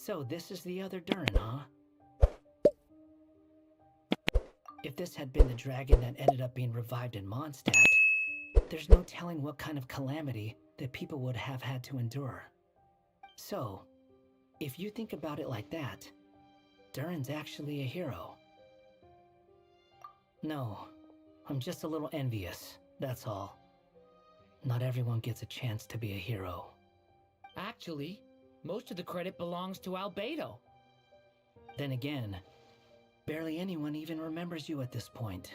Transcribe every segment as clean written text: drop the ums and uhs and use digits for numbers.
So this is the other Durin, huh? If this had been the dragon that ended up being revived in Mondstadt, there's no telling what kind of calamity that people would have had to endure. So, if you think about it like that, Durin's actually a hero. No, I'm just a little envious, that's all. Not everyone gets a chance to be a hero. Actually, most of the credit belongs to Albedo. Then again, barely anyone even remembers you at this point.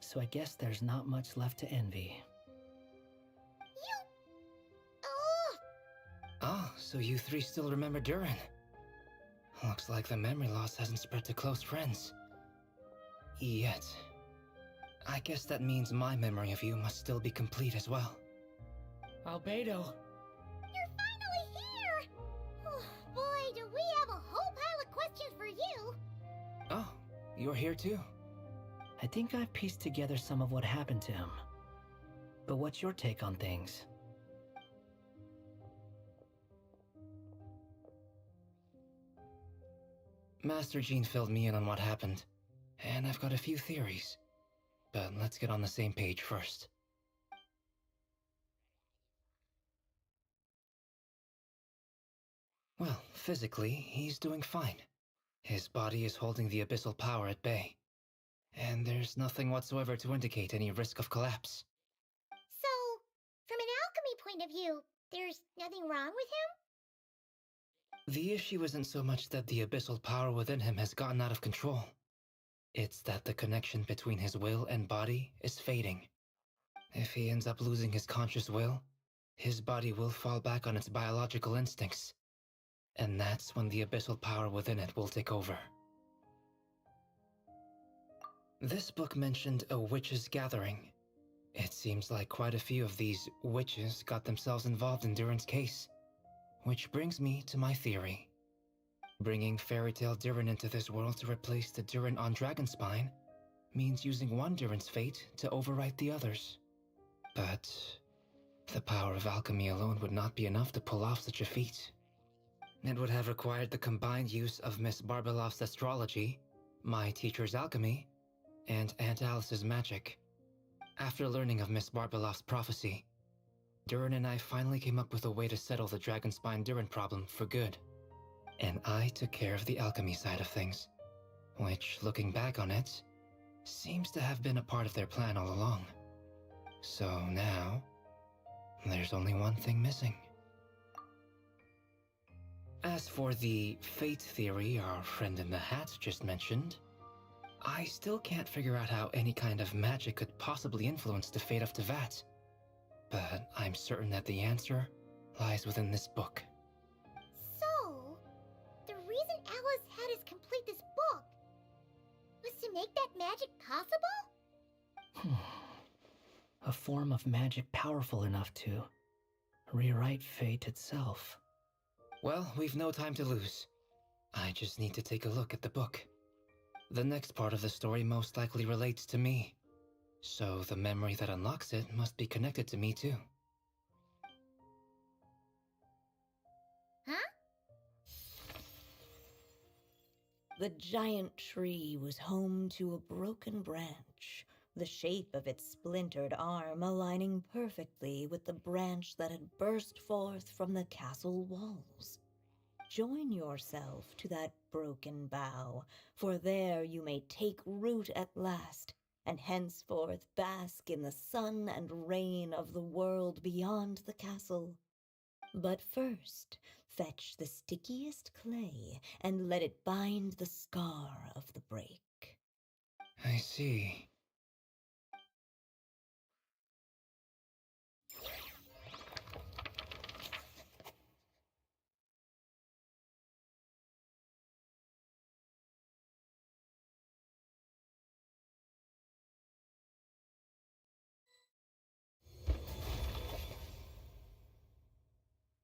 So I guess there's not much left to envy. Oh, so you three still remember Durin. Looks like the memory loss hasn't spread to close friends. Yet. I guess that means my memory of you must still be complete as well. Albedo. You're finally here! Oh, boy, do we have a whole pile of questions for you! Oh, you're here too? I think I've pieced together some of what happened to him. But what's your take on things? Master Jean filled me in on what happened, and I've got a few theories. But let's get on the same page first. Well, physically, he's doing fine. His body is holding the abyssal power at bay. And there's nothing whatsoever to indicate any risk of collapse. So, from an alchemy point of view, there's nothing wrong with him? The issue isn't so much that the abyssal power within him has gotten out of control. It's that the connection between his will and body is fading. If he ends up losing his conscious will, his body will fall back on its biological instincts. And that's when the abyssal power within it will take over. This book mentioned a witches' gathering. It seems like quite a few of these witches got themselves involved in Durin's case. Which brings me to my theory. Bringing Fairy Tale Durin into this world to replace the Durin on Dragonspine means using one Durin's fate to overwrite the others. But the power of alchemy alone would not be enough to pull off such a feat. It would have required the combined use of Miss Barbeloff's astrology, my teacher's alchemy, and Aunt Alice's magic. After learning of Miss Barbeloff's prophecy, Durin and I finally came up with a way to settle the Dragonspine Durin problem for good. And I took care of the alchemy side of things, which, looking back on it, seems to have been a part of their plan all along. So now, there's only one thing missing. As for the fate theory our friend in the hat just mentioned, I still can't figure out how any kind of magic could possibly influence the fate of Tevat. But I'm certain that the answer lies within this book. So, the reason Alice had us complete this book was to make that magic possible? A form of magic powerful enough to rewrite fate itself. Well, we've no time to lose. I just need to take a look at the book. The next part of the story most likely relates to me. So the memory that unlocks it must be connected to me too. Huh? The giant tree was home to a broken branch, the shape of its splintered arm aligning perfectly with the branch that had burst forth from the castle walls. Join yourself to that broken bough, for there you may take root at last, and henceforth bask in the sun and rain of the world beyond the castle. But first, fetch the stickiest clay and let it bind the scar of the break. I see.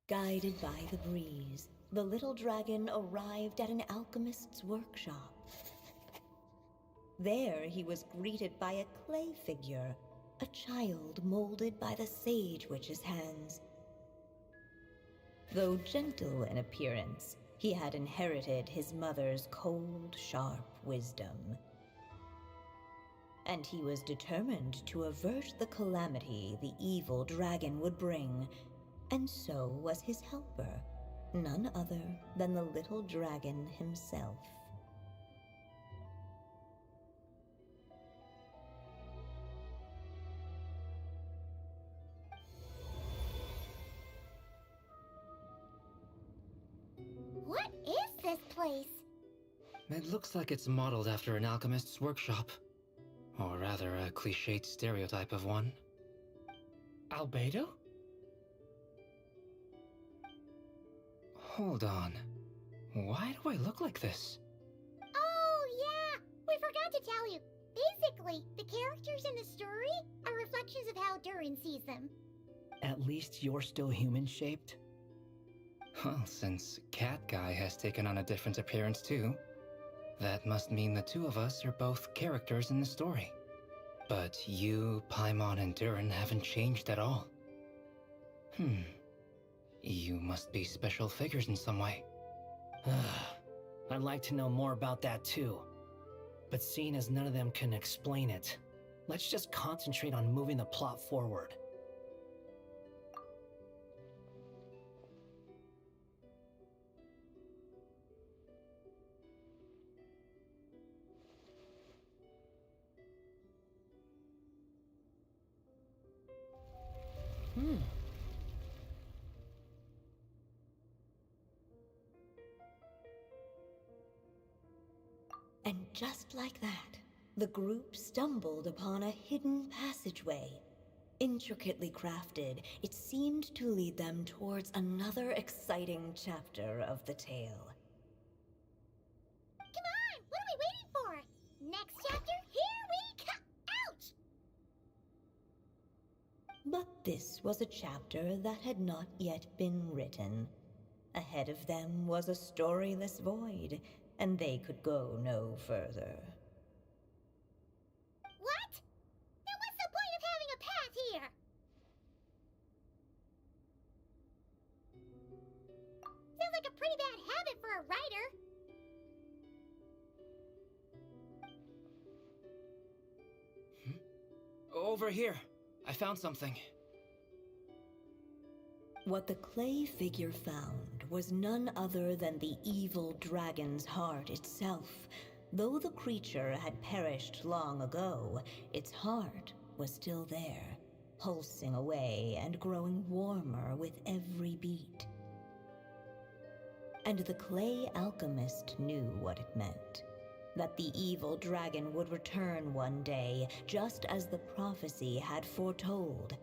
Guided by the breeze, the little dragon arrived at an alchemist's workshop. There he was greeted by a clay figure, a child molded by the sage witch's hands. Though gentle in appearance, He had inherited his mother's cold, sharp wisdom. And he was determined to avert the calamity the evil dragon would bring, and so was his helper, none other than the little dragon himself. What is this place? It looks like it's modeled after an alchemist's workshop. Or rather, a cliched stereotype of one. Albedo? Hold on. Why do I look like this? Oh, yeah! We forgot to tell you. Basically, the characters in the story are reflections of how Durin sees them. At least you're still human-shaped? Well, since Cat Guy has taken on a different appearance too, that must mean the two of us are both characters in the story. But you, Paimon, and Durin haven't changed at all. You must be special figures in some way. I'd like to know more about that too. But seeing as none of them can explain it, let's just concentrate on moving the plot forward. And just like that, the group stumbled upon a hidden passageway. Intricately crafted, it seemed to lead them towards another exciting chapter of the tale. Come on! What are we waiting for? Next chapter, here we come! Ouch! But this was a chapter that had not yet been written. Ahead of them was a storyless void, and they could go no further. What? Then what's the point of having a path here? Sounds like a pretty bad habit for a writer. Over here. I found something. What the clay figure found was none other than the evil dragon's heart itself. Though the creature had perished long ago, its heart was still there, pulsing away and growing warmer with every beat. And the clay alchemist knew what it meant. That the evil dragon would return one day, just as the prophecy had foretold.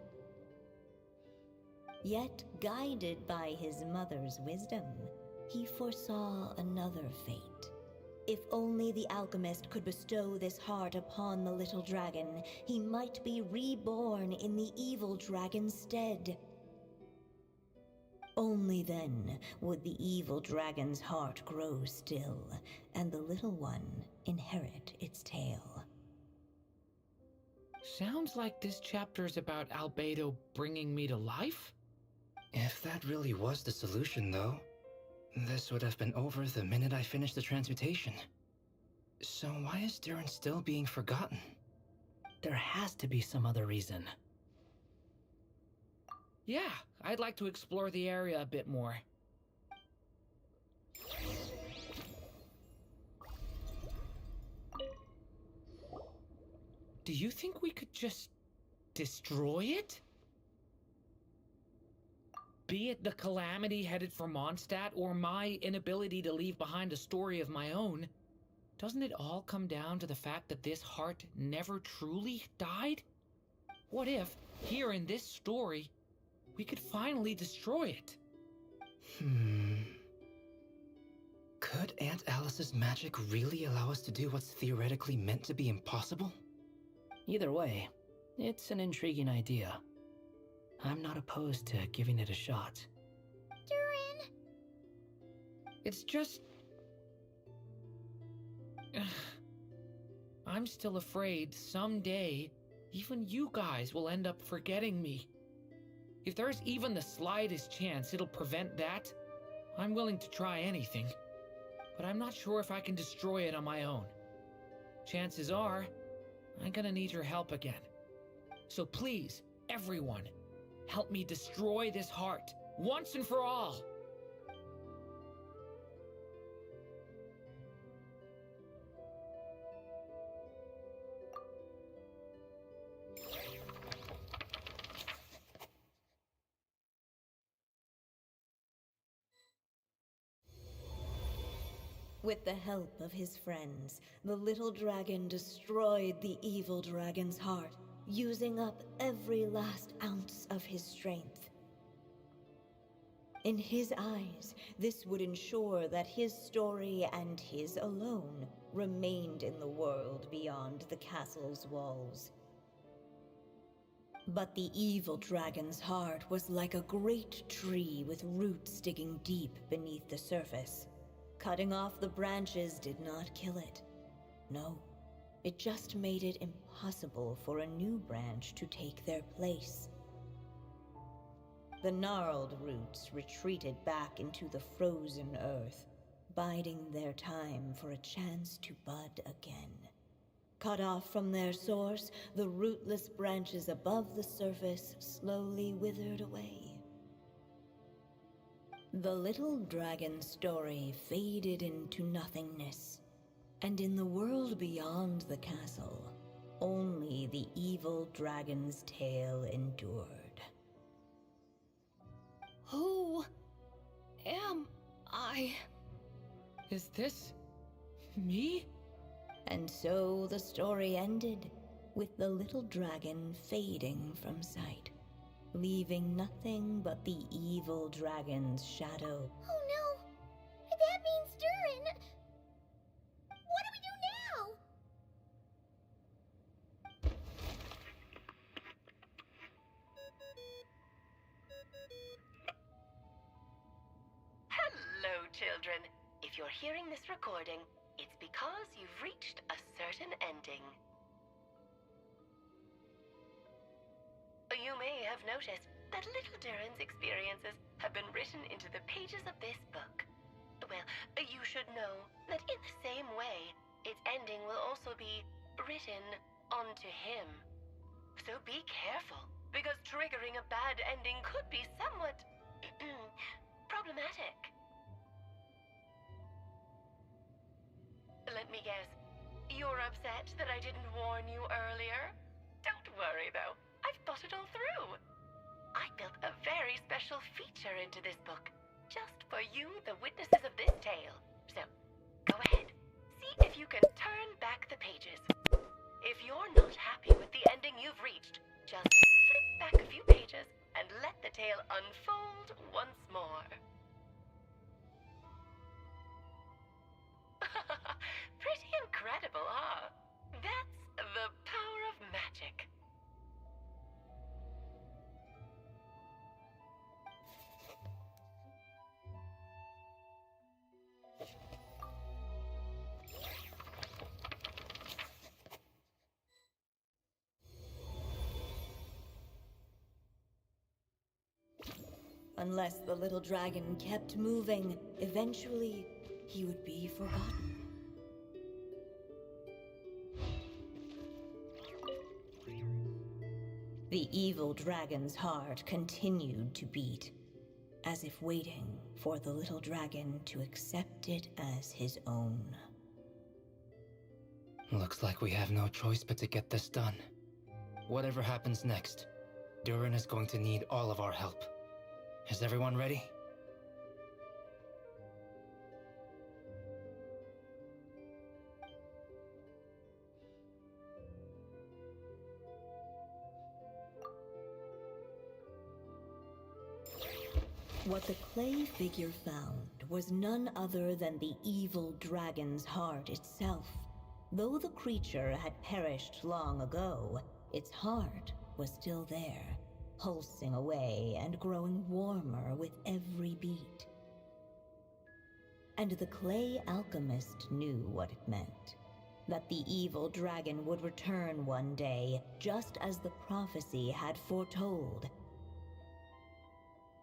Yet, guided by his mother's wisdom, he foresaw another fate. If only the alchemist could bestow this heart upon the little dragon, he might be reborn in the evil dragon's stead. Only then would the evil dragon's heart grow still, and the little one inherit its tale. Sounds like this chapter's about Albedo bringing me to life? If that really was the solution, though, this would have been over the minute I finished the transmutation. So why is Durin still being forgotten? There has to be some other reason. Yeah, I'd like to explore the area a bit more. Do you think we could just destroy it? Be it the calamity headed for Mondstadt or my inability to leave behind a story of my own, doesn't it all come down to the fact that this heart never truly died? What if, here in this story, we could finally destroy it? Could Aunt Alice's magic really allow us to do what's theoretically meant to be impossible? Either way, it's an intriguing idea. I'm not opposed to giving it a shot. Durin! It's just... I'm still afraid someday, even you guys will end up forgetting me. If there's even the slightest chance it'll prevent that, I'm willing to try anything, but I'm not sure if I can destroy it on my own. Chances are, I'm gonna need your help again. So please, everyone, help me destroy this heart, once and for all! With the help of his friends, the little dragon destroyed the evil dragon's heart, using up every last ounce of his strength. In his eyes, this would ensure that his story and his alone remained in the world beyond the castle's walls. But the evil dragon's heart was like a great tree with roots digging deep beneath the surface. Cutting off the branches did not kill it. No, it just made it impossible for a new branch to take their place. The gnarled roots retreated back into the frozen earth, biding their time for a chance to bud again. Cut off from their source, the rootless branches above the surface slowly withered away. The little dragon's story faded into nothingness, and in the world beyond the castle, only the evil dragon's tale endured. Who am I? Is this me? And so the story ended, with the little dragon fading from sight, leaving nothing but the evil dragon's shadow. Oh no! That means Durin! What do we do now? Hello, children. If you're hearing this recording, it's because you've reached a certain ending. You may have noticed that little Durin's experiences have been written into the pages of this book. Well, you should know that in the same way, its ending will also be written onto him. So be careful, because triggering a bad ending could be somewhat problematic. Let me guess, you're upset that I didn't warn you earlier? Don't worry though, I've thought it all through. I built a very special feature into this book, just for you, the witnesses of this tale. So, go ahead, see if you can turn back the pages. If you're not happy with the ending you've reached, just flip back a few pages and let the tale unfold once more. Pretty incredible, huh? That's the power of magic. Unless the little dragon kept moving, eventually he would be forgotten. The evil dragon's heart continued to beat, as if waiting for the little dragon to accept it as his own. Looks like we have no choice but to get this done. Whatever happens next, Durin is going to need all of our help. Is everyone ready? What the clay figure found was none other than the evil dragon's heart itself. Though the creature had perished long ago, its heart was still there, pulsing away and growing warmer with every beat. And the clay alchemist knew what it meant. That the evil dragon would return one day, just as the prophecy had foretold.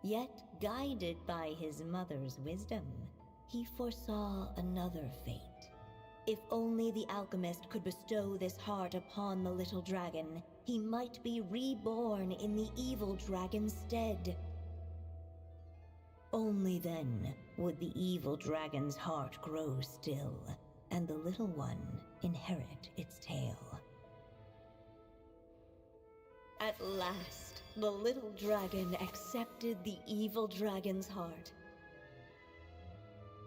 Yet, guided by his mother's wisdom, he foresaw another fate. If only the alchemist could bestow this heart upon the little dragon, he might be reborn in the evil dragon's stead. Only then would the evil dragon's heart grow still, and the little one inherit its tale. At last, the little dragon accepted the evil dragon's heart,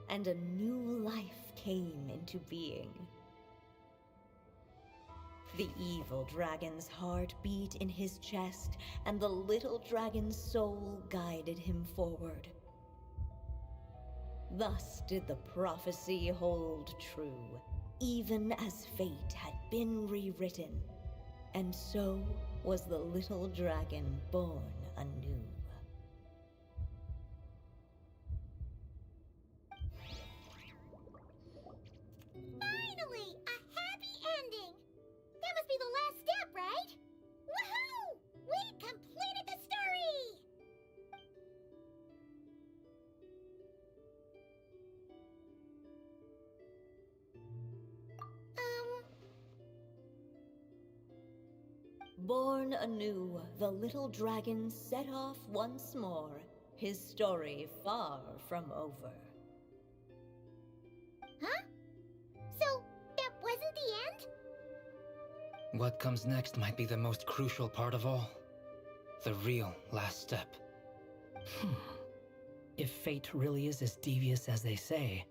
and a new life came into being. The evil dragon's heart beat in his chest, and the little dragon's soul guided him forward. Thus did the prophecy hold true, even as fate had been rewritten. And so was the little dragon born anew. Finally! A happy ending! That must be the last step, right? Woohoo! We completed the story! Born anew, the little dragon set off once more, his story far from over. Huh? So, that wasn't the end? What comes next might be the most crucial part of all. The real last step. If fate really is as devious as they say,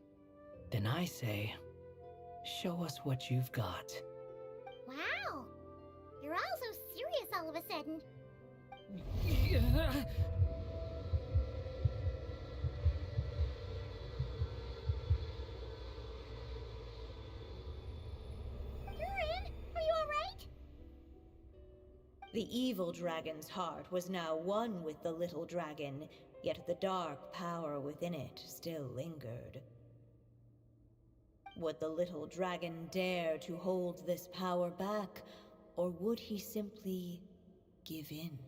then I say, show us what you've got. Wow! You're all so serious all of a sudden. Durin, are you alright? The evil dragon's heart was now one with the little dragon, yet the dark power within it still lingered. Would the little dragon dare to hold this power back, or would he simply give in?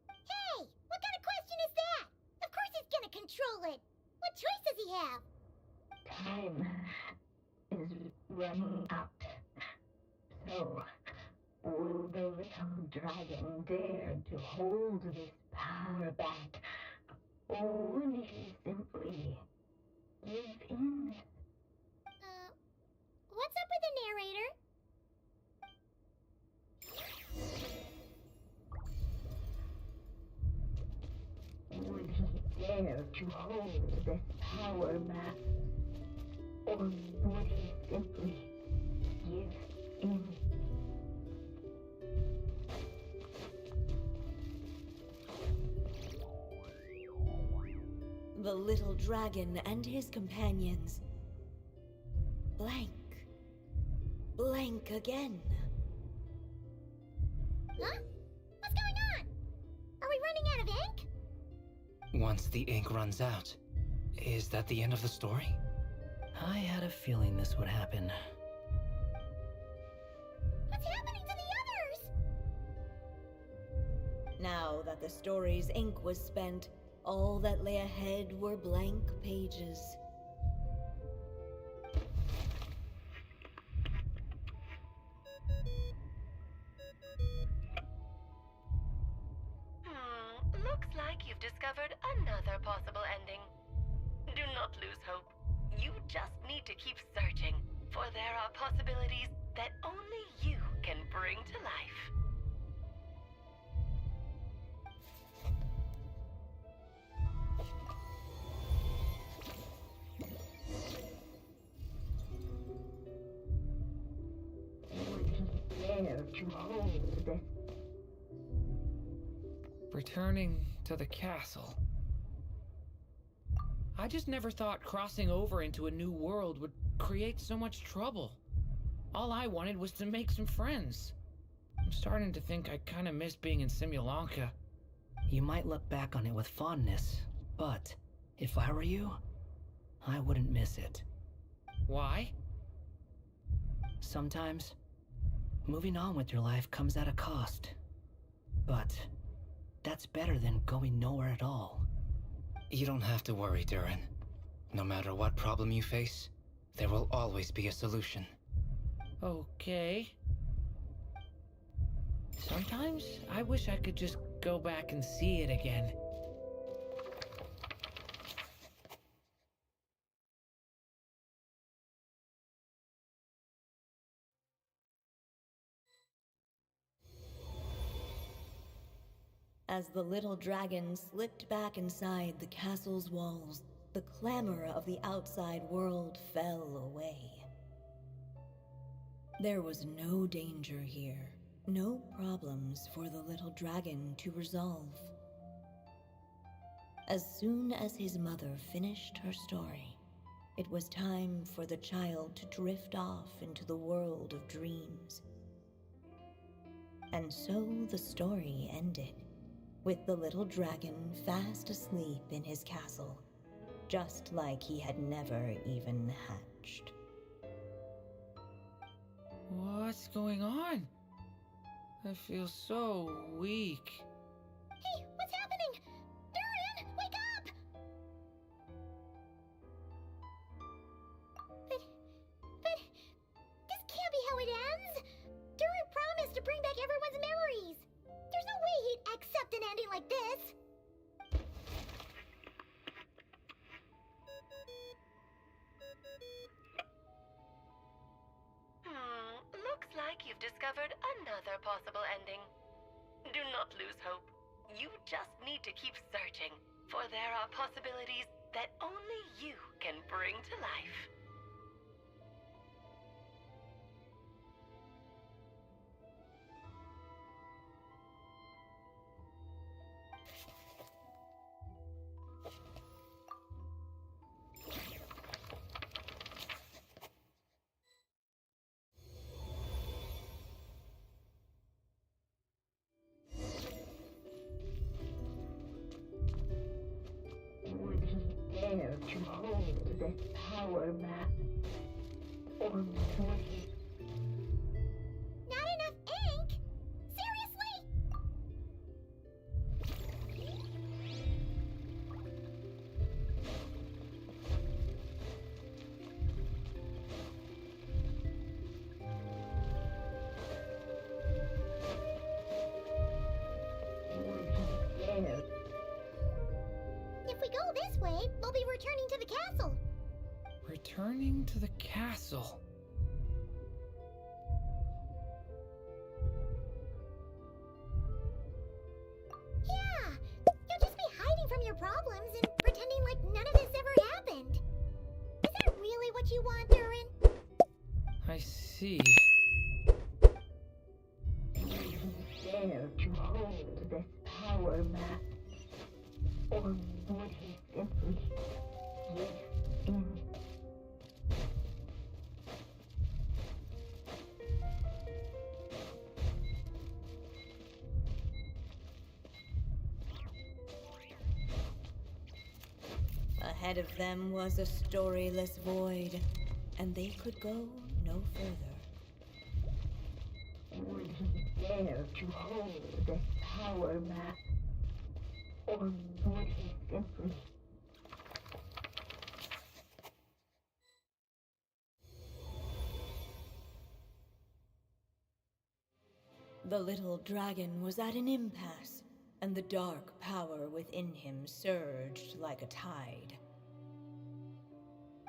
Hey! What kind of question is that? Of course he's gonna control it! What choice does he have? Time is running out. So, will the little dragon dare to hold this power back? Or will he simply give in? What's up with the narrator? Would he dare to hold this power back? Or would he simply give in? The little dragon and his companions blank. Blank again. Huh? What's going on? Are we running out of ink? Once the ink runs out, is that the end of the story? I had a feeling this would happen. What's happening to the others? Now that the story's ink was spent, all that lay ahead were blank pages. Looks like you've discovered another possible ending. Do not lose hope. You just need to keep searching, for there are possibilities that only you can bring to life. Would he dare to hold this? Returning to the castle. I just never thought crossing over into a new world would create so much trouble. All I wanted was to make some friends. I'm starting to think I kind of miss being in Simulanka. You might look back on it with fondness, but if I were you, I wouldn't miss it. Why? Sometimes, moving on with your life comes at a cost. But That's better than going nowhere at all. You don't have to worry, Durin. No matter what problem you face, there will always be a solution. Okay. Sometimes I wish I could just go back and see it again. As the little dragon slipped back inside the castle's walls, the clamor of the outside world fell away. There was no danger here, no problems for the little dragon to resolve. As soon as his mother finished her story, it was time for the child to drift off into the world of dreams. And so the story ended, with the little dragon fast asleep in his castle, just like he had never even hatched. What's going on? I feel so weak. Hey, what's happening? Durin, wake up! But this can't be how it ends. Durin promised to bring back everyone's memories. There's no way he'd accept an ending like this. Looks like you've discovered another possible ending. Do not lose hope. You just need to keep searching, for there are possibilities that only you can bring to life. Would he dare to hold this power map? Or would he? Not enough ink? Seriously? Would he dare? If we go this way, we'll be returning to the castle. Returning to the castle. Yeah, you'll just be hiding from your problems and pretending like none of this ever happened. Is that really what you want, Durin? I see. Would he dare to hold this power map? Or would he simply give in? Ahead of them was a storyless void, and they could go no further. Would he dare to hold this power map? Or would he simply? The little dragon was at an impasse, and the dark power within him surged like a tide.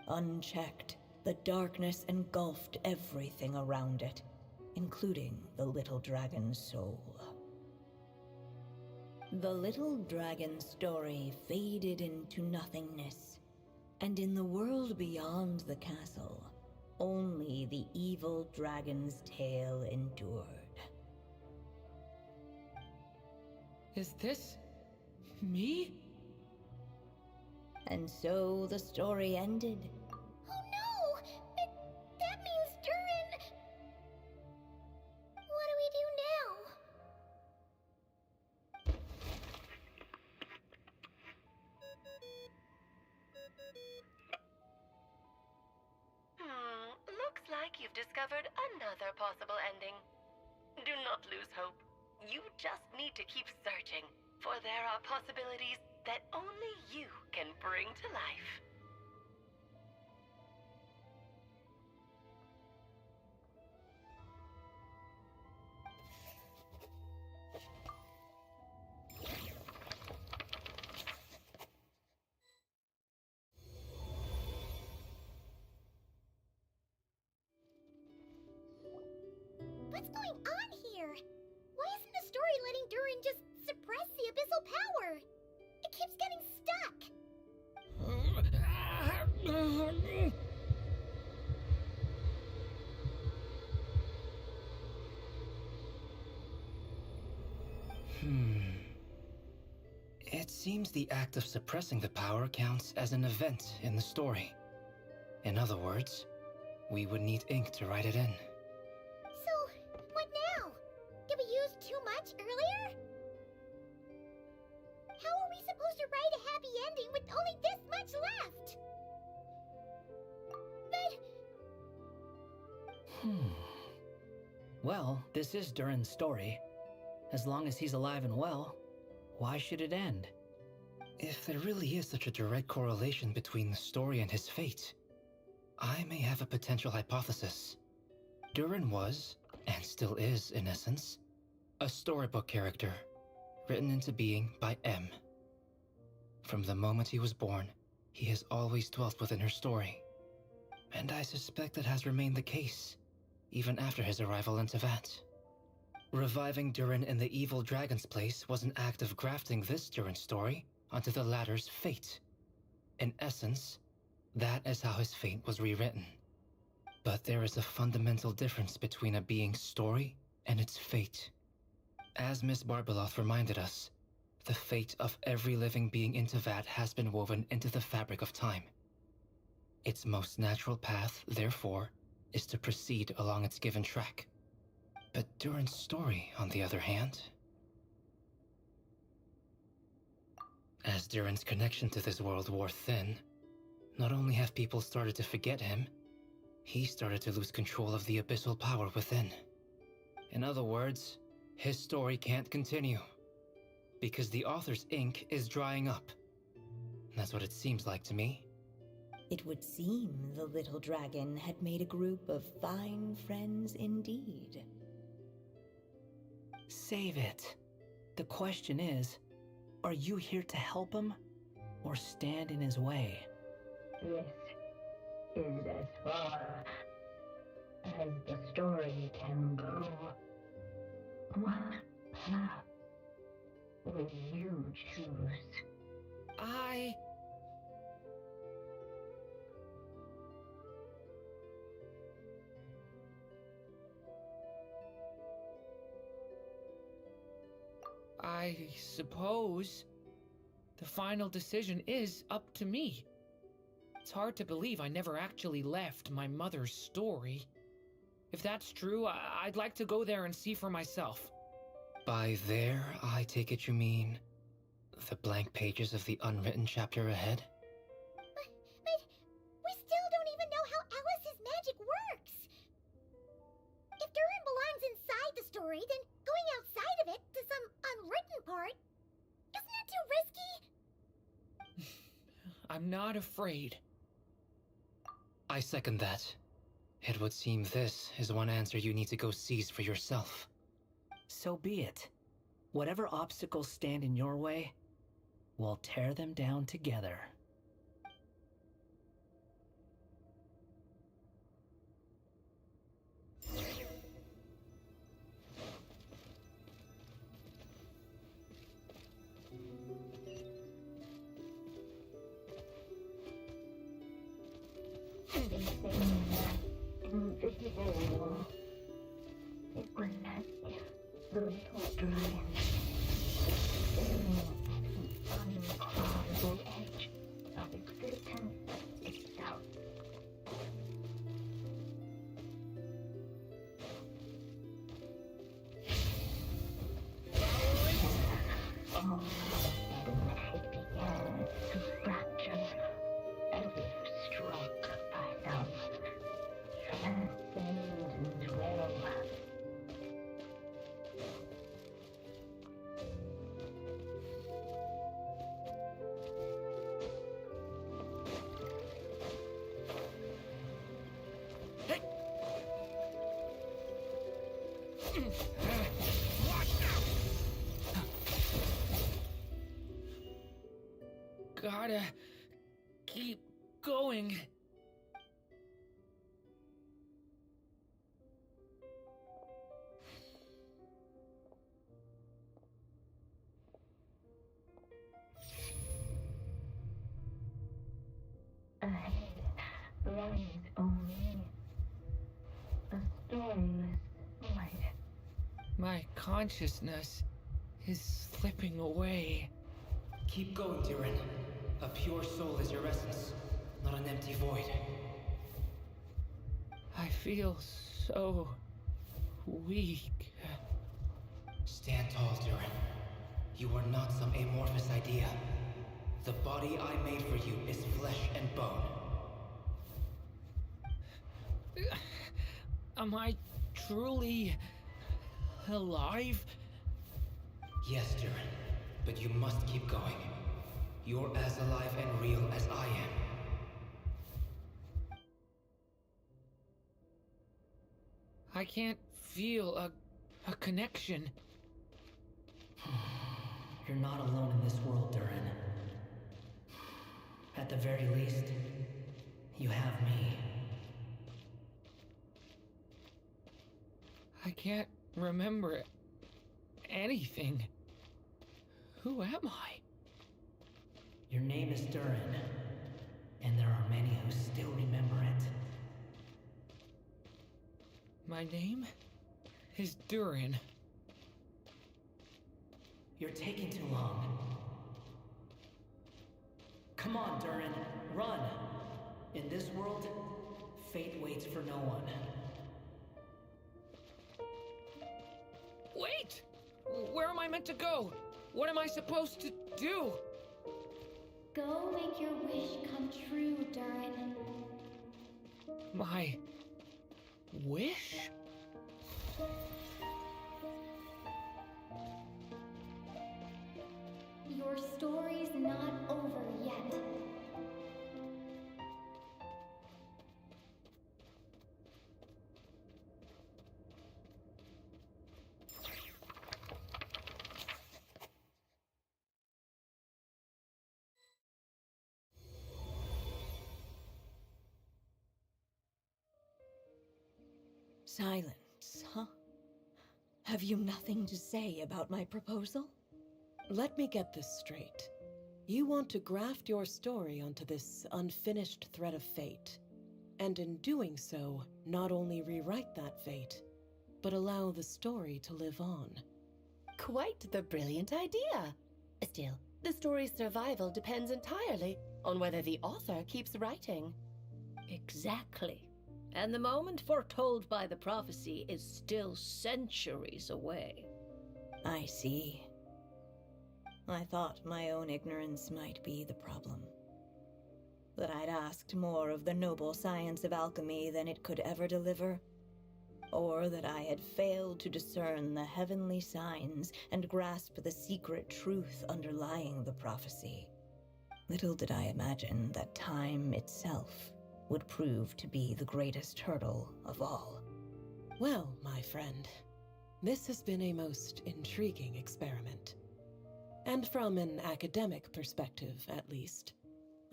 Unchecked, the darkness engulfed everything around it, including the little dragon's soul. The little dragon's story faded into nothingness, and in the world beyond the castle, only the evil dragon's tale endured. Is this me? And so the story ended. Oh no! That means Durin... What do we do now? Looks like you've discovered another possible ending. Do not lose hope. You just need to keep searching, For there are possibilities that only you can bring to life. What's going on here? Why isn't the story letting Durin just suppress the abyssal power? It keeps getting stuck. It seems the act of suppressing the power counts as an event in the story. In other words, we would need ink to write it in. So, what now? Did we use too much earlier? How are we supposed to write a happy ending with only this much left? But... Well, this is Durin's story. As long as he's alive and well, why should it end? If there really is such a direct correlation between the story and his fate, I may have a potential hypothesis. Durin was, and still is in essence, a storybook character, written into being by M. From the moment he was born, he has always dwelt within her story. And I suspect that has remained the case, even after his arrival in Tevat. Reviving Durin in the evil dragon's place was an act of grafting this Durin story onto the latter's fate. In essence, that is how his fate was rewritten. But there is a fundamental difference between a being's story and its fate. As Miss Barbeloth reminded us, the fate of every living being in Tevat has been woven into the fabric of time. Its most natural path, therefore, is to proceed along its given track. But Durin's story, on the other hand... As Durin's connection to this world wore thin, not only have people started to forget him, he started to lose control of the abyssal power within. In other words, his story can't continue, because the author's ink is drying up. That's what it seems like to me. It would seem the little dragon had made a group of fine friends indeed. Save it. The question is, are you here to help him, or stand in his way? This is as far as the story can go. What path will you choose? I suppose the final decision is up to me. It's hard to believe I never actually left my mother's story. If that's true, I'd like to go there and see for myself. By there, I take it you mean the blank pages of the unwritten chapter ahead? But we still don't even know how Alice's magic works. If Durin belongs inside the story, then going outside of it to some unwritten part, isn't that too risky? I'm not afraid. I second that. It would seem this is one answer you need to go seize for yourself. So be it. Whatever obstacles stand in your way, we'll tear them down together. They say that invisible. It was as if the little dragon staring at the uncrossable edge of existence itself. All of a sudden, it began to fracture, as if struck by some transcendent will. Gotta keep going. Ahead lies only a stormless void. My consciousness is slipping away. Keep going, Durin. A pure soul is your essence, not an empty void. I feel so weak. Stand tall, Durin. You are not some amorphous idea. The body I made for you is flesh and bone. Am I truly alive? Yes, Durin, but you must keep going. You're as alive and real as I am. I can't feel a connection. You're not alone in this world, Durin. At the very least, you have me. I can't remember anything. Who am I? Your name is Durin, and there are many who still remember it. My name is Durin. You're taking too long. Come on, Durin, run! In this world, fate waits for no one. Wait! Where am I meant to go? What am I supposed to do? Go make your wish come true, Durin. My wish? Your story's not over yet. Silence, huh? Have you nothing to say about my proposal? Let me get this straight. You want to graft your story onto this unfinished thread of fate, and in doing so, not only rewrite that fate, but allow the story to live on. Quite the brilliant idea. Still, the story's survival depends entirely on whether the author keeps writing. Exactly. And the moment foretold by the prophecy is still centuries away. I see. I thought my own ignorance might be the problem. That I'd asked more of the noble science of alchemy than it could ever deliver. Or that I had failed to discern the heavenly signs and grasp the secret truth underlying the prophecy. Little did I imagine that time itself would prove to be the greatest hurdle of all. Well, my friend, this has been a most intriguing experiment. And from an academic perspective, at least,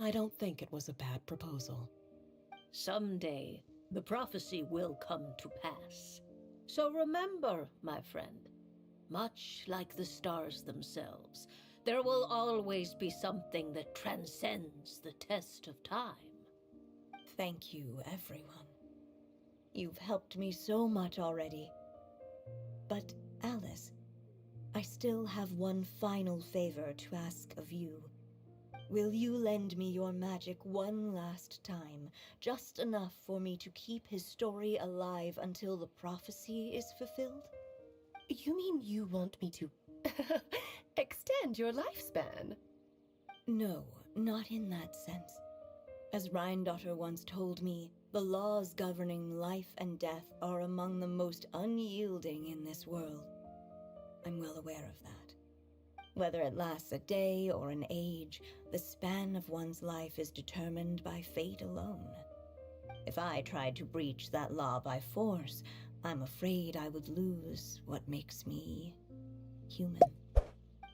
I don't think it was a bad proposal. Someday, the prophecy will come to pass. So remember, my friend, much like the stars themselves, there will always be something that transcends the test of time. Thank you, everyone. You've helped me so much already. But, Alice, I still have one final favor to ask of you. Will you lend me your magic one last time, just enough for me to keep his story alive until the prophecy is fulfilled? You mean you want me to extend your lifespan? No, not in that sense. As Rhindaughter once told me, the laws governing life and death are among the most unyielding in this world. I'm well aware of that. Whether it lasts a day or an age, the span of one's life is determined by fate alone. If I tried to breach that law by force, I'm afraid I would lose what makes me human.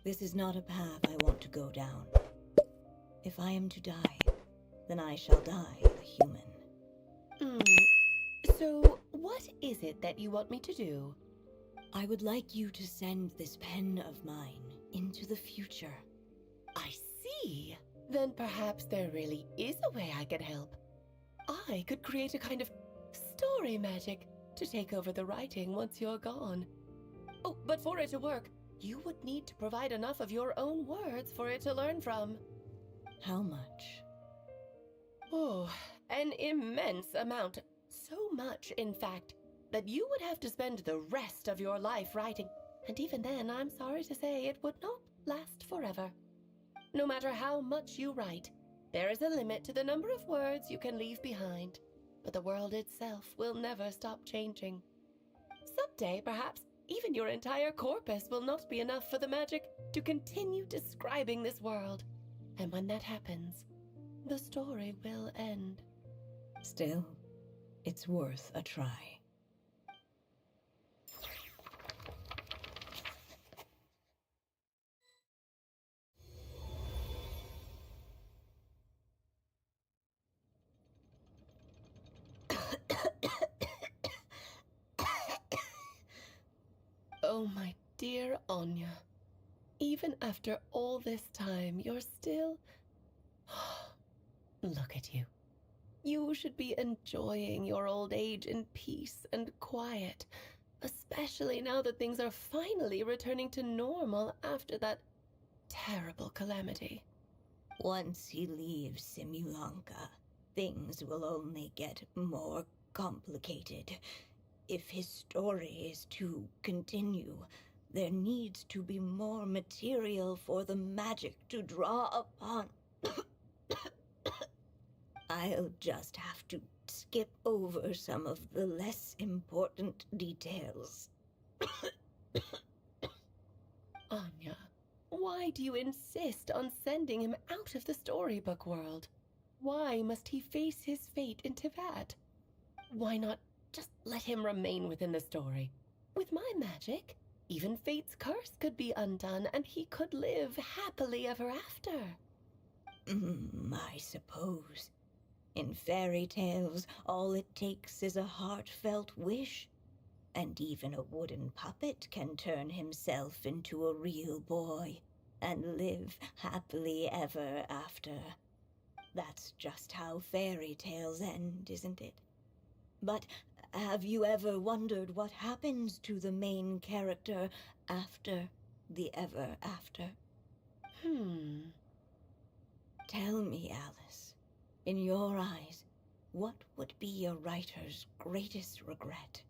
This is not a path I want to go down. If I am to die, then I shall die a human. So, what is it that you want me to do? I would like you to send this pen of mine into the future. I see. Then perhaps there really is a way I can help. I could create a kind of story magic to take over the writing once you're gone. Oh, but for it to work, you would need to provide enough of your own words for it to learn from. How much? Oh, an immense amount. So much, in fact, that you would have to spend the rest of your life writing. And even then, I'm sorry to say, it would not last forever. No matter how much you write, there is a limit to the number of words you can leave behind. But the world itself will never stop changing. Someday, perhaps, even your entire corpus will not be enough for the magic to continue describing this world. And when that happens, the story will end. Still, it's worth a try. Oh, my dear Anya. Even after all this time, you're still... Look at you. You should be enjoying your old age in peace and quiet, especially now that things are finally returning to normal after that terrible calamity. Once he leaves Simulanka, things will only get more complicated. If his story is to continue, there needs to be more material for the magic to draw upon. I'll just have to skip over some of the less important details. Anya, why do you insist on sending him out of the storybook world? Why must he face his fate into that? Why not just let him remain within the story? With my magic, even fate's curse could be undone and he could live happily ever after. I suppose. In fairy tales, all it takes is a heartfelt wish. And even a wooden puppet can turn himself into a real boy and live happily ever after. That's just how fairy tales end, isn't it? But have you ever wondered what happens to the main character after the ever after? Tell me, Alice, in your eyes, what would be a writer's greatest regret?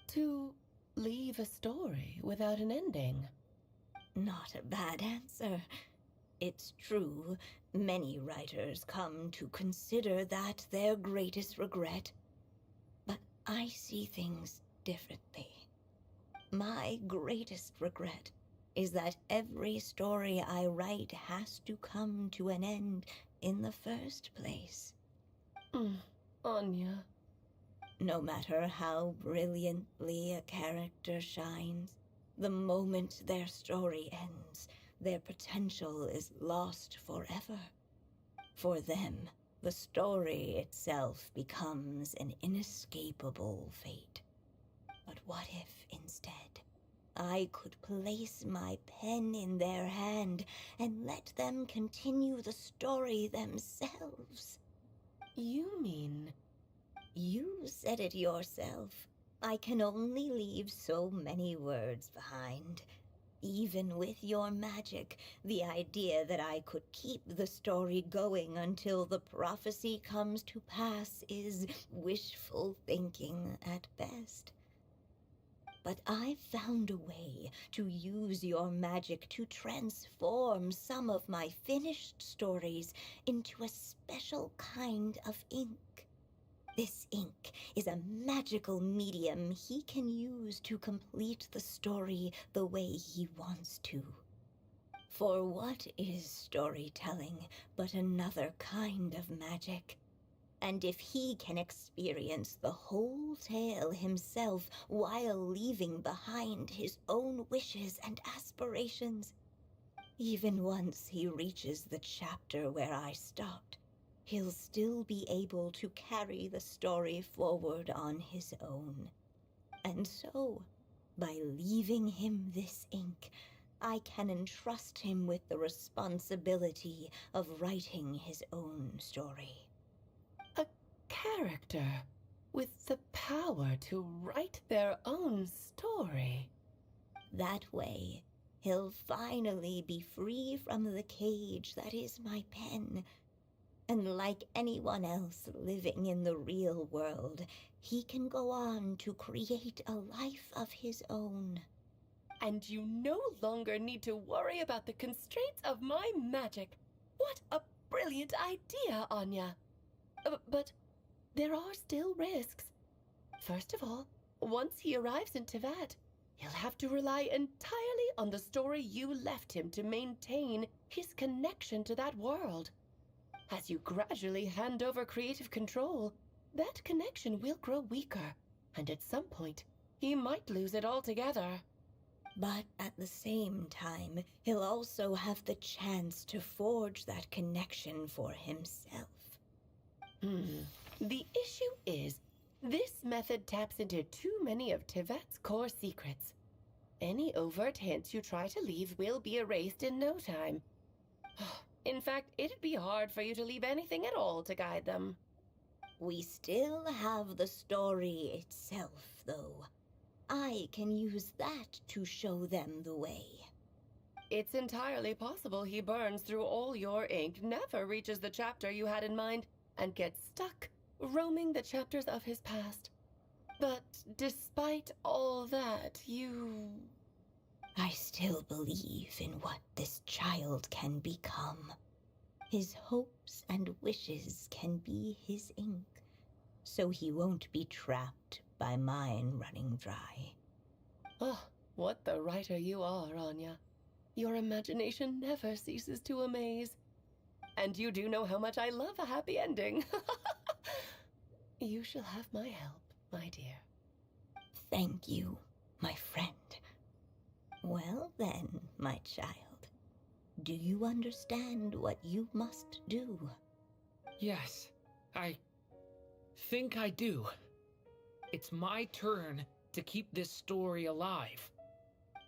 To leave a story without an ending. Not a bad answer. It's true, many writers come to consider that their greatest regret. But I see things differently. My greatest regret is that every story I write has to come to an end in the first place. Anya. No matter how brilliantly a character shines, the moment their story ends, their potential is lost forever. For them, the story itself becomes an inescapable fate. But what if, instead, I could place my pen in their hand and let them continue the story themselves? You mean... You said it yourself. I can only leave so many words behind. Even with your magic, the idea that I could keep the story going until the prophecy comes to pass is wishful thinking at best. But I've found a way to use your magic to transform some of my finished stories into a special kind of ink. This ink is a magical medium he can use to complete the story the way he wants to. For what is storytelling but another kind of magic? And if he can experience the whole tale himself while leaving behind his own wishes and aspirations, even once he reaches the chapter where I stopped, he'll still be able to carry the story forward on his own. And so, by leaving him this ink, I can entrust him with the responsibility of writing his own story. A character with the power to write their own story. That way, he'll finally be free from the cage that is my pen. And like anyone else living in the real world, he can go on to create a life of his own. And you no longer need to worry about the constraints of my magic. What a brilliant idea, Anya. But there are still risks. First of all, once he arrives in Tevat, he'll have to rely entirely on the story you left him to maintain his connection to that world. As you gradually hand over creative control, that connection will grow weaker, and at some point, he might lose it altogether. But at the same time, he'll also have the chance to forge that connection for himself. The issue is, this method taps into too many of Tevat's core secrets. Any overt hints you try to leave will be erased in no time. In fact, it'd be hard for you to leave anything at all to guide them. We still have the story itself, though. I can use that to show them the way. It's entirely possible he burns through all your ink, never reaches the chapter you had in mind, and gets stuck, roaming the chapters of his past. But despite all that, I still believe in what this child can become. His hopes and wishes can be his ink, so he won't be trapped by mine running dry. Oh, what the writer you are, Anya. Your imagination never ceases to amaze. And you do know how much I love a happy ending. You shall have my help, my dear. Thank you, my friend. Well then, my child, do you understand what you must do? Yes, I think I do. It's my turn to keep this story alive.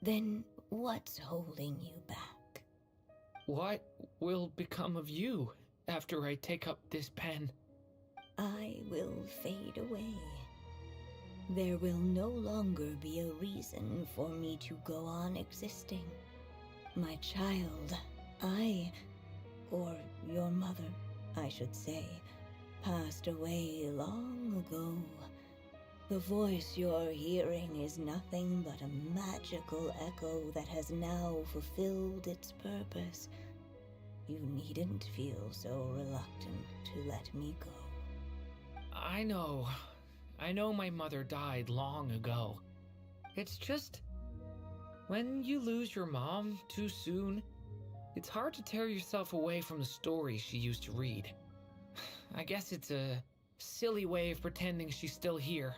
Then what's holding you back? What will become of you after I take up this pen? I will fade away. There will no longer be a reason for me to go on existing. My child, or your mother, I should say, passed away long ago. The voice you're hearing is nothing but a magical echo that has now fulfilled its purpose. You needn't feel so reluctant to let me go. I know my mother died long ago. It's just, when you lose your mom too soon, it's hard to tear yourself away from the stories she used to read. I guess it's a silly way of pretending she's still here,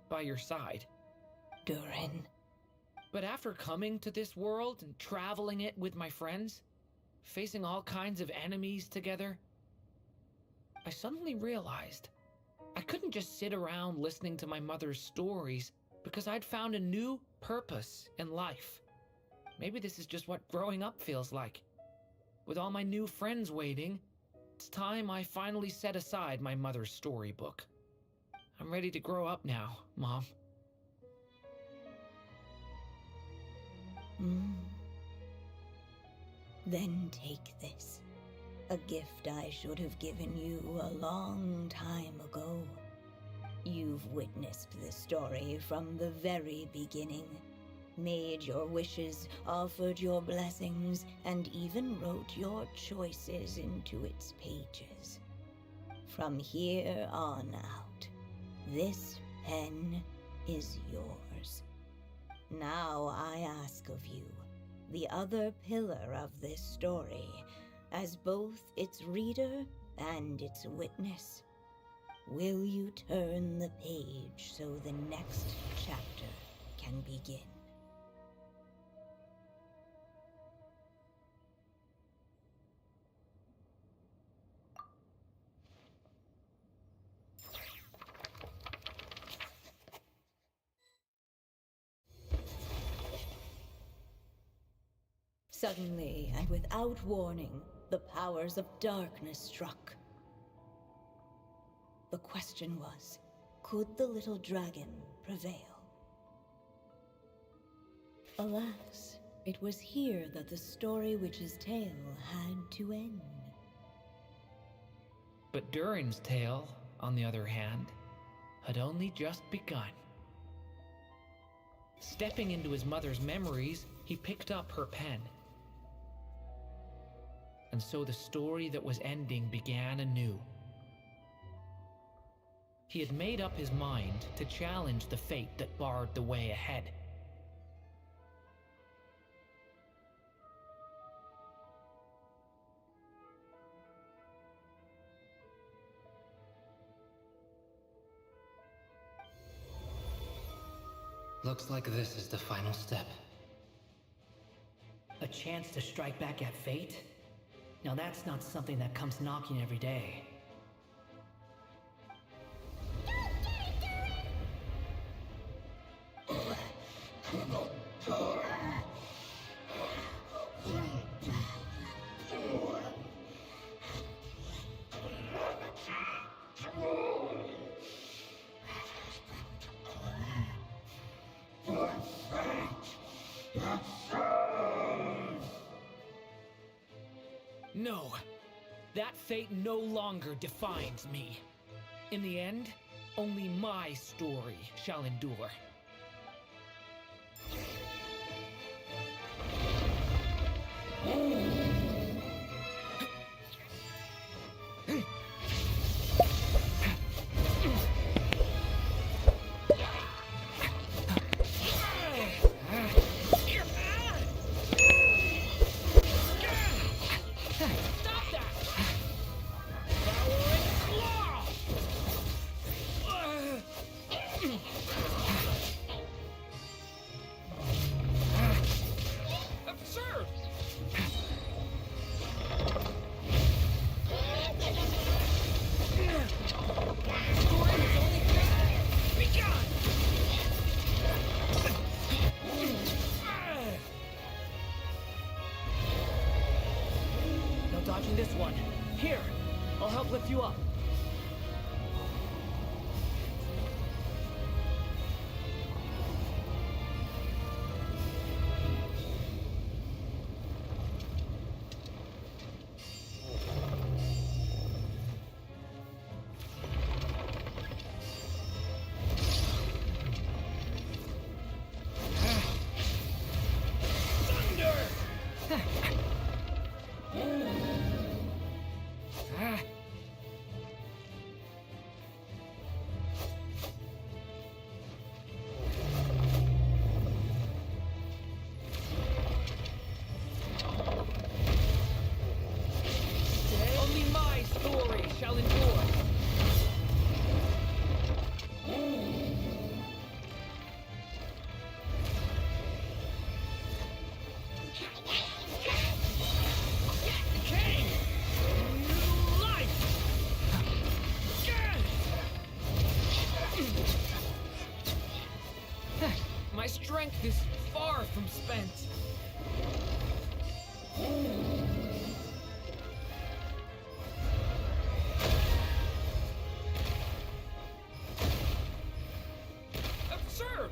by your side. Durin. But after coming to this world and traveling it with my friends, facing all kinds of enemies together, I suddenly realized I couldn't just sit around listening to my mother's stories because I'd found a new purpose in life. Maybe this is just what growing up feels like. With all my new friends waiting, it's time I finally set aside my mother's storybook. I'm ready to grow up now, Mom. Then take this. A gift I should have given you a long time ago. You've witnessed this story from the very beginning, made your wishes, offered your blessings, and even wrote your choices into its pages. From here on out, this pen is yours. Now I ask of you, the other pillar of this story, as both its reader and its witness, will you turn the page so the next chapter can begin? Suddenly, and without warning, the powers of darkness struck. The question was, could the little dragon prevail? Alas, it was here that the story witch's tale had to end. But Durin's tale, on the other hand, had only just begun. Stepping into his mother's memories, he picked up her pen. And so the story that was ending began anew. He had made up his mind to challenge the fate that barred the way ahead. Looks like this is the final step. A chance to strike back at fate? Now that's not something that comes knocking every day. No, that fate no longer defines me. In the end, only my story shall endure. Dodging this one. Here, I'll help lift you up. Only my story shall endure. My strength is far from spent. Absurd!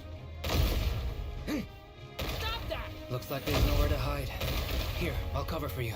Stop that! Looks like there's nowhere to hide. Here, I'll cover for you.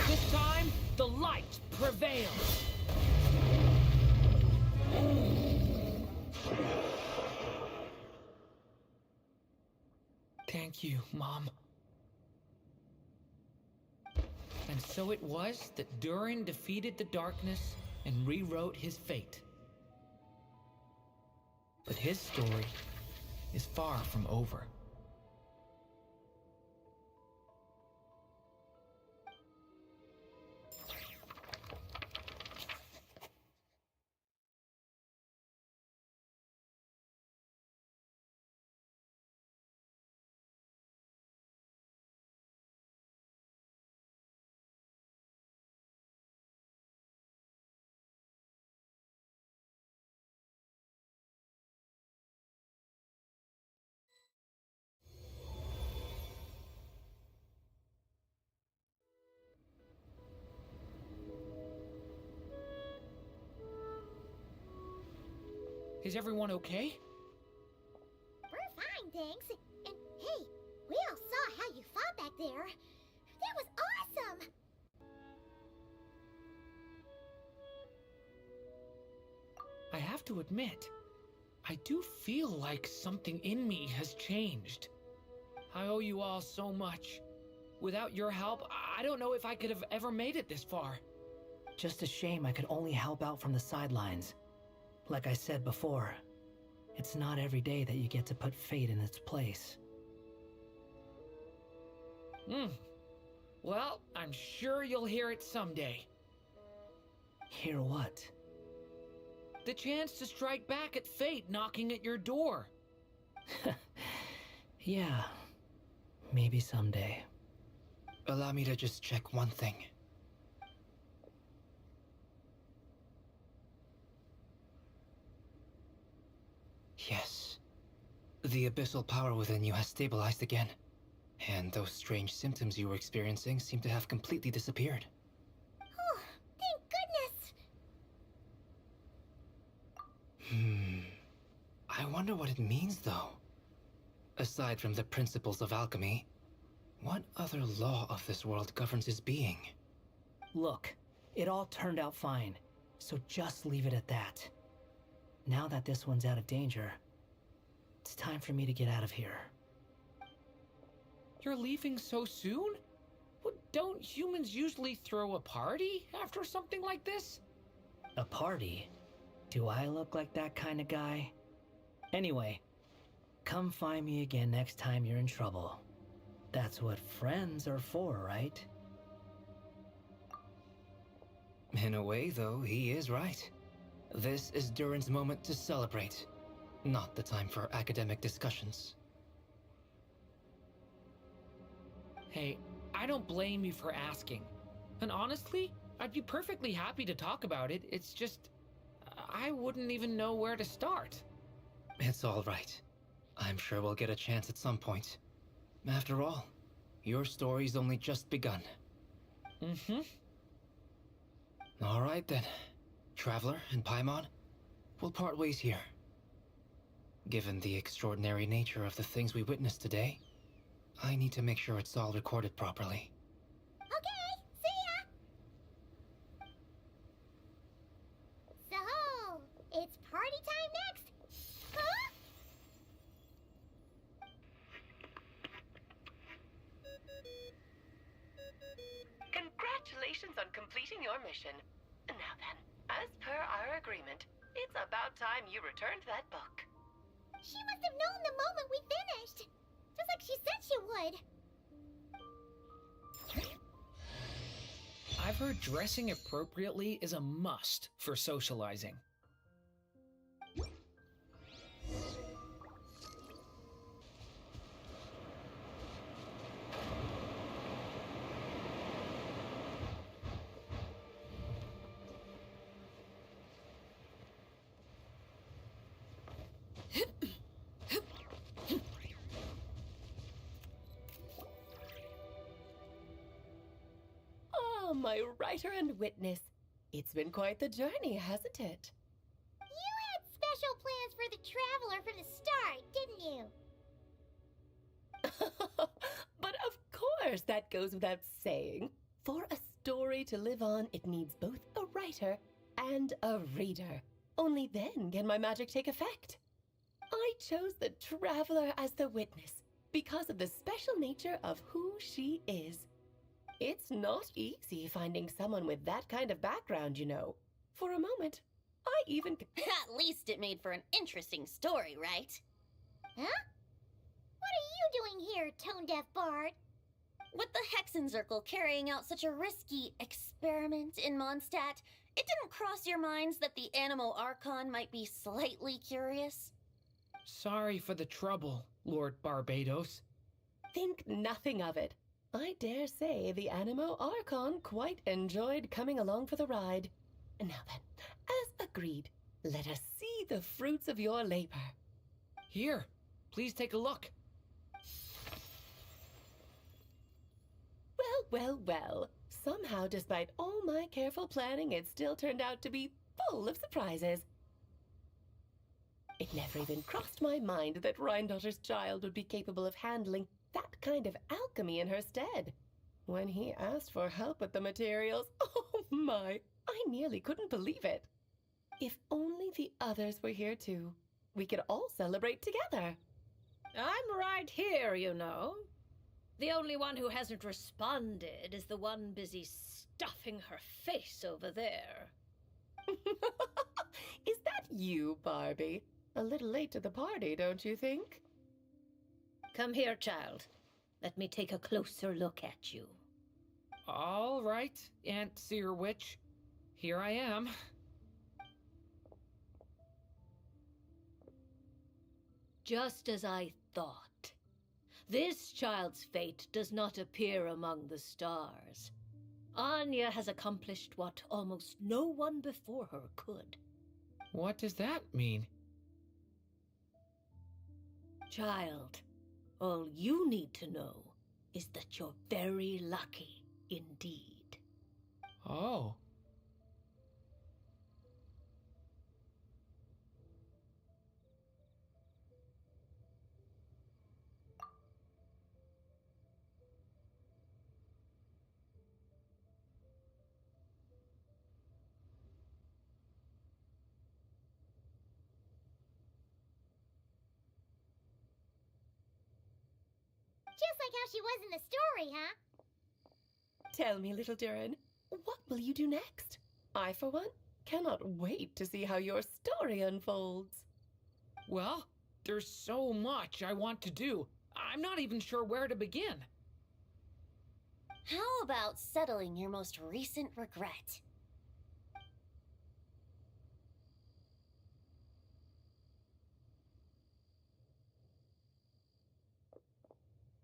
This time, the light prevails. Thank you, Mom. And so it was that Durin defeated the darkness and rewrote his fate. But his story is far from over. Is everyone okay? We're fine, thanks. And hey, we all saw how you fought back there. That was awesome! I have to admit, I do feel like something in me has changed. I owe you all so much. Without your help, I don't know if I could have ever made it this far. Just a shame I could only help out from the sidelines. Like I said before, it's not every day that you get to put fate in its place. Well, I'm sure you'll hear it someday. Hear what? The chance to strike back at fate knocking at your door. Yeah, maybe someday. Allow me to just check one thing. Yes. The abyssal power within you has stabilized again. And those strange symptoms you were experiencing seem to have completely disappeared. Oh, thank goodness! I wonder what it means, though. Aside from the principles of alchemy, what other law of this world governs his being? Look, it all turned out fine, so just leave it at that. Now that this one's out of danger, it's time for me to get out of here. You're leaving so soon? Well, don't humans usually throw a party after something like this? A party? Do I look like that kind of guy? Anyway, come find me again next time you're in trouble. That's what friends are for, right? In a way, though, he is right. This is Durin's moment to celebrate, not the time for academic discussions. Hey, I don't blame you for asking. And honestly, I'd be perfectly happy to talk about it. It's just, I wouldn't even know where to start. It's all right. I'm sure we'll get a chance at some point. After all, your story's only just begun. All right then. Traveler and Paimon, we'll part ways here. Given the extraordinary nature of the things we witnessed today, I need to make sure it's all recorded properly. Okay, see ya! So, it's party time next? Huh? Congratulations on completing your mission. Now then, as per our agreement, it's about time you returned that book. She must have known the moment we finished. Just like she said she would. I've heard dressing appropriately is a must for socializing. Oh, my writer and witness. It's been quite the journey, hasn't it? You had special plans for the Traveler from the start, didn't you? But of course, that goes without saying. For a story to live on, it needs both a writer and a reader. Only then can my magic take effect. chose the Traveler as the witness because of the special nature of who she is. It's not easy finding someone with that kind of background, you know. For a moment, I even... At least it made for an interesting story, right? Huh? What are you doing here, tone-deaf bard? With the Hexenzirkel carrying out such a risky experiment in Mondstadt, it didn't cross your minds that the Animo Archon might be slightly curious? Sorry for the trouble, Lord Barbados. Think nothing of it. I dare say the Animo Archon quite enjoyed coming along for the ride. Now then, as agreed, let us see the fruits of your labor. Here, please take a look. Well. Somehow, despite all my careful planning, it still turned out to be full of surprises. It never even crossed my mind that Rhindotter's child would be capable of handling that kind of alchemy in her stead. When he asked for help with the materials, oh my, I nearly couldn't believe it. If only the others were here too, we could all celebrate together. I'm right here, you know. The only one who hasn't responded is the one busy stuffing her face over there. Is that you, Barbie? A little late to the party, don't you think? Come here, child. Let me take a closer look at you. All right, Aunt Seer Witch. Here I am. Just as I thought. This child's fate does not appear among the stars. Anya has accomplished what almost no one before her could. What does that mean? Child, all you need to know is that you're very lucky indeed. Oh. Just like how she was in the story, huh? Tell me, little Durin, what will you do next? I, for one, cannot wait to see how your story unfolds. Well, there's so much I want to do. I'm not even sure where to begin. How about settling your most recent regret?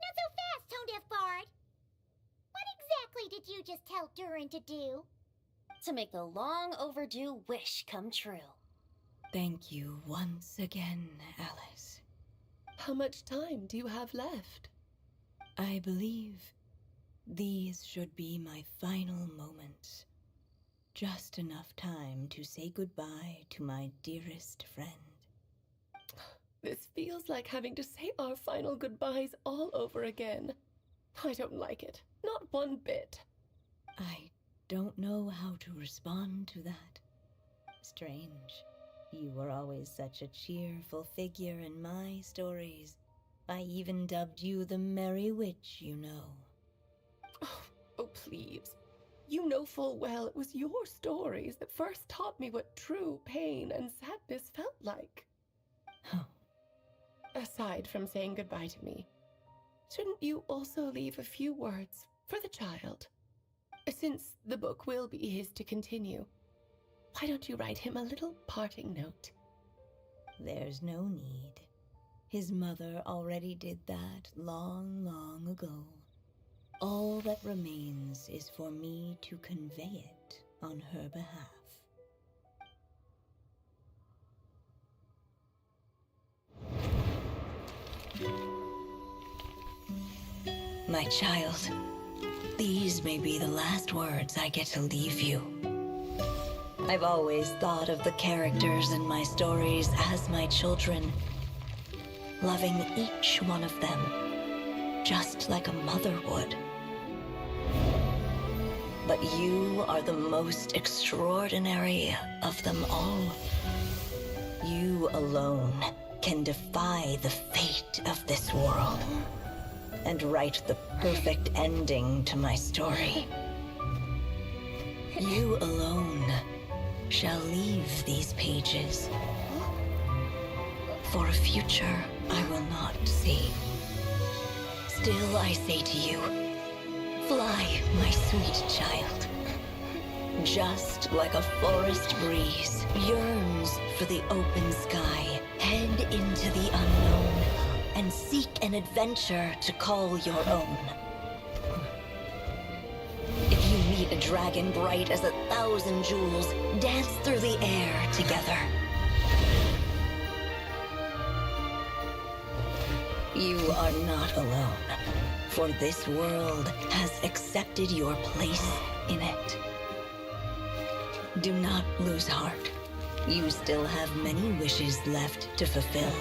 Not so fast, Tone-Deaf Bard! What exactly did you just tell Durin to do? To make the long overdue wish come true. Thank you once again, Alice. How much time do you have left? I believe these should be my final moments. Just enough time to say goodbye to my dearest friend. This feels like having to say our final goodbyes all over again. I don't like it. Not one bit. I don't know how to respond to that. Strange. You were always such a cheerful figure in my stories. I even dubbed you the Merry Witch, you know. Oh, please. You know full well it was your stories that first taught me what true pain and sadness felt like. Oh. Aside from saying goodbye to me, shouldn't you also leave a few words for the child? Since the book will be his to continue, why don't you write him a little parting note? There's no need. His mother already did that long, long ago. All that remains is for me to convey it on her behalf. My child, these may be the last words I get to leave you. I've always thought of the characters in my stories as my children, loving each one of them, just like a mother would. But you are the most extraordinary of them all. You alone can defy the fate of this world and write the perfect ending to my story. You alone shall leave these pages for a future I will not see. Still I say to you, fly, my sweet child. Just like a forest breeze yearns for the open sky, head into the unknown and seek an adventure to call your own. If you meet a dragon bright as 1,000 jewels, dance through the air together. You are not alone, for this world has accepted your place in it. Do not lose heart. You still have many wishes left to fulfill.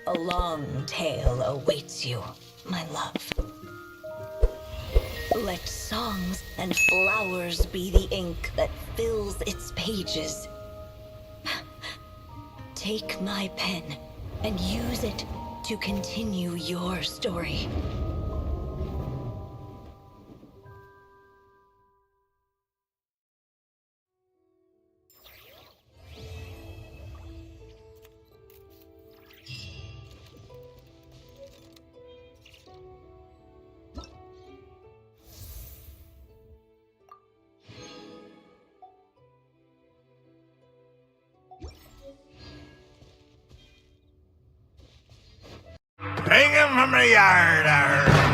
A long tale awaits you, my love. Let songs and flowers be the ink that fills its pages. Take my pen and use it to continue your story. Bring him from the yard,